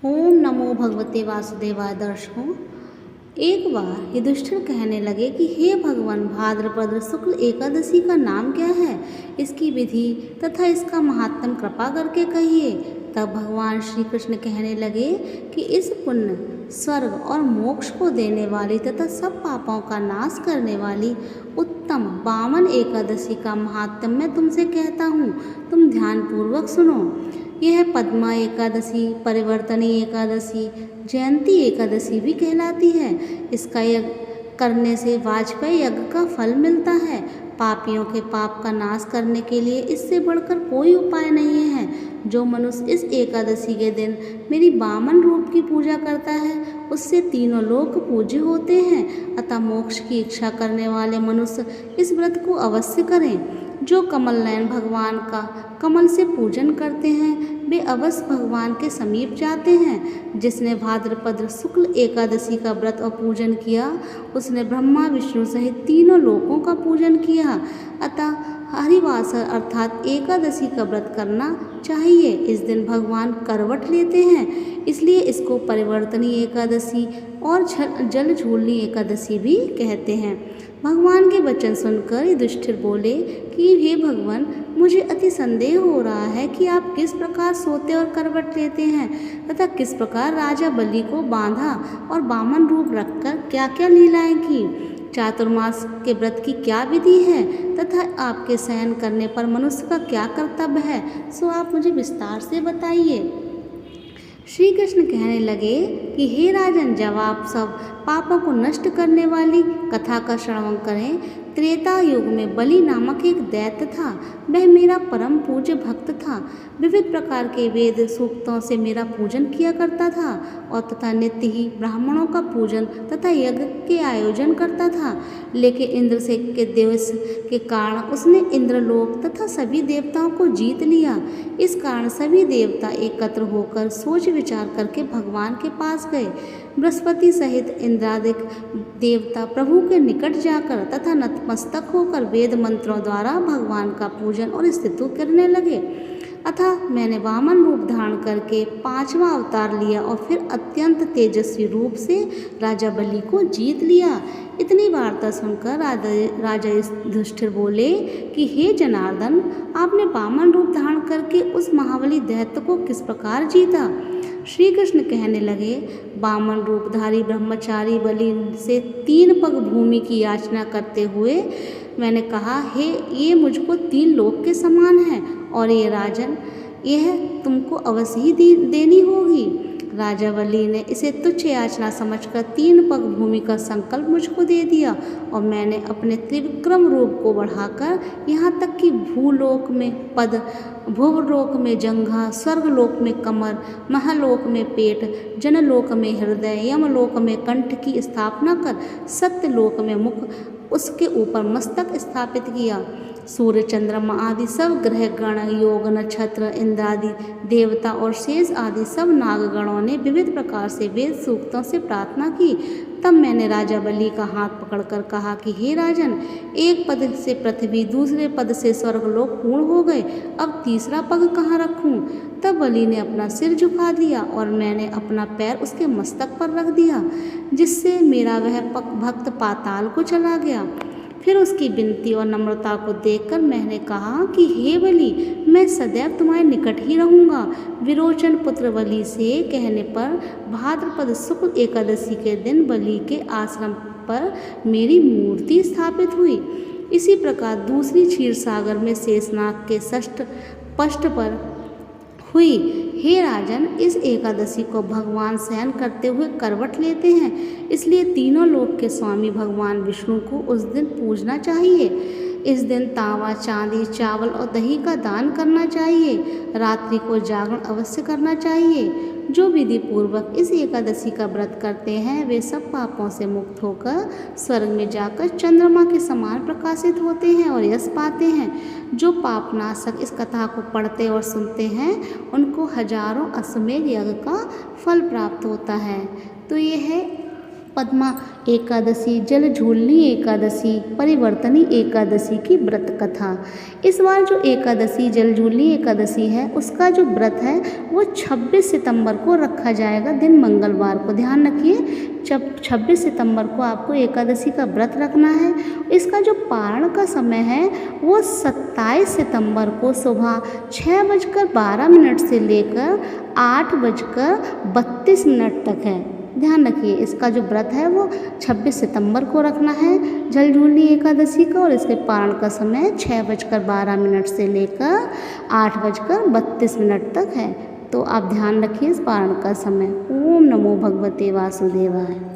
ओम नमो भगवते वासुदेवाय। दर्शकों, एक बार युधिष्ठिर कहने लगे कि हे भगवान, भाद्रपद शुक्ल एकादशी का नाम क्या है, इसकी विधि तथा इसका महात्म कृपा करके कहिए। तब भगवान श्री कृष्ण कहने लगे कि इस पुण्य, स्वर्ग और मोक्ष को देने वाली तथा सब पापों का नाश करने वाली उत्तम वामन एकादशी का महात्म मैं तुमसे कहता हूँ, तुम ध्यानपूर्वक सुनो। यह पद्मा एकादशी, परिवर्तनी एकादशी, जयंती एकादशी भी कहलाती है। इसका यज्ञ करने से वाजपेयी यज्ञ का फल मिलता है। पापियों के पाप का नाश करने के लिए इससे बढ़कर कोई उपाय नहीं है। जो मनुष्य इस एकादशी के दिन मेरी वामन रूप की पूजा करता है, उससे तीनों लोक पूज्य होते हैं। अतः मोक्ष की इच्छा करने वाले मनुष्य इस व्रत को अवश्य करें। जो कमल नयन भगवान का कमल से पूजन करते हैं, वे अवश्य भगवान के समीप जाते हैं। जिसने भाद्रपद शुक्ल एकादशी का व्रत और पूजन किया, उसने ब्रह्मा विष्णु सहित तीनों लोकों का पूजन किया। अतः हरिवासर अर्थात एकादशी का व्रत करना चाहिए। इस दिन भगवान करवट लेते हैं, इसलिए इसको परिवर्तनी एकादशी और जल झूलनी एकादशी भी कहते हैं। भगवान के वचन सुनकर युधिष्ठिर बोले कि हे भगवान, मुझे अति संदेह हो रहा है कि आप किस प्रकार सोते और करवट लेते हैं तथा किस प्रकार राजा बलि को बांधा और वामन रूप रखकर क्या क्या लीलाएं की। चातुर्मास के व्रत की क्या विधि है तथा आपके शयन करने पर मनुष्य का क्या कर्तव्य है, सो आप मुझे विस्तार से बताइए। श्री कृष्ण कहने लगे कि हे राजन, जब आप सब पापों को नष्ट करने वाली कथा का श्रवण करें। त्रेता युग में बलि नामक एक दैत्य था। वह मेरा परम पूज्य भक्त था। विविध प्रकार के वेद सूक्तों से मेरा पूजन किया करता था और तथा नित्य ही ब्राह्मणों का पूजन तथा यज्ञ के आयोजन करता था। लेकिन इंद्र से के दिवस के कारण उसने इंद्रलोक तथा सभी देवताओं को जीत लिया। इस कारण सभी देवता एकत्र होकर सोच विचार करके भगवान के पास गए। बृहस्पति सहित इंद्रादिक देवता प्रभु के निकट जाकर तथा नतमस्तक होकर वेद मंत्रों द्वारा भगवान का पूजन और स्तुति करने लगे। अतः मैंने वामन रूप धारण करके 5वां अवतार लिया और फिर अत्यंत तेजस्वी रूप से राजा बलि को जीत लिया। इतनी वार्ता सुनकर राजा युधिष्ठिर बोले कि हे जनार्दन, आपने वामन रूप धारण करके उस महाबली दैत्य को किस प्रकार जीता। श्री कृष्ण कहने लगे, वामन रूपधारी ब्रह्मचारी बलि से 3 पग भूमि की याचना करते हुए मैंने कहा, हे ये मुझको 3 लोक के समान है और ये राजन, यह तुमको अवश्य ही देनी होगी। राजा बलि ने इसे तुच्छ याचना समझकर 3 पग भूमि का संकल्प मुझको दे दिया और मैंने अपने त्रिविक्रम रूप को बढ़ाकर यहाँ तक कि भूलोक में पद, भुवलोक में जंघा, स्वर्गलोक में कमर, महलोक में पेट, जनलोक में हृदय, यमलोक में कंठ की स्थापना कर सत्यलोक में मुख, उसके ऊपर मस्तक स्थापित किया। सूर्य, चंद्रमा आदि सब ग्रह गण, योग, नक्षत्र, इंद्रादि देवता और शेष आदि सब नागगणों ने विविध प्रकार से वेद सूक्तों से प्रार्थना की। तब मैंने राजा बलि का हाथ पकड़कर कहा कि हे राजन, एक पद से पृथ्वी, दूसरे पद से स्वर्गलोक पूर्ण हो गए, अब तीसरा पग कहाँ रखूं। तब बलि ने अपना सिर झुका दिया और मैंने अपना पैर उसके मस्तक पर रख दिया, जिससे मेरा वह भक्त पाताल को चला गया। फिर उसकी विनती और नम्रता को देखकर मैंने कहा कि हे बलि, मैं सदैव तुम्हारे निकट ही रहूँगा। विरोचन पुत्र बलि से कहने पर भाद्रपद शुक्ल एकादशी के दिन बलि के आश्रम पर मेरी मूर्ति स्थापित हुई। इसी प्रकार दूसरी क्षीर सागर में शेषनाग के षष्ठ पष्ठ पर हुई। हे राजन, इस एकादशी को भगवान शयन करते हुए करवट लेते हैं, इसलिए तीनों लोक के स्वामी भगवान विष्णु को उस दिन पूजना चाहिए। इस दिन तांबा, चांदी, चावल और दही का दान करना चाहिए। रात्रि को जागरण अवश्य करना चाहिए। जो विधि पूर्वक इस एकादशी का व्रत करते हैं, वे सब पापों से मुक्त होकर स्वर्ग में जाकर चंद्रमा के समान प्रकाशित होते हैं और यश पाते हैं। जो पापनाशक इस कथा को पढ़ते और सुनते हैं, उनको हजारों अश्वमेध यज्ञ का फल प्राप्त होता है। तो ये है पद्मा एकादशी, जलझूलनी एकादशी, परिवर्तनी एकादशी की व्रत कथा। इस बार जो एकादशी जलझूलनी एकादशी है उसका जो व्रत है वो 26 सितंबर को रखा जाएगा, दिन मंगलवार को। ध्यान रखिए, जब 26 सितंबर को आपको एकादशी का व्रत रखना है। इसका जो पारण का समय है वो 27 सितंबर को सुबह 6:12 से लेकर 8:32 तक है। ध्यान रखिए, इसका जो व्रत है वो 26 सितंबर को रखना है जलझूलनी एकादशी का, और इसके पारण का समय 6:12 से लेकर 8:32 तक है। तो आप ध्यान रखिए इस पारण का समय। ओम नमो भगवते वासुदेवाय।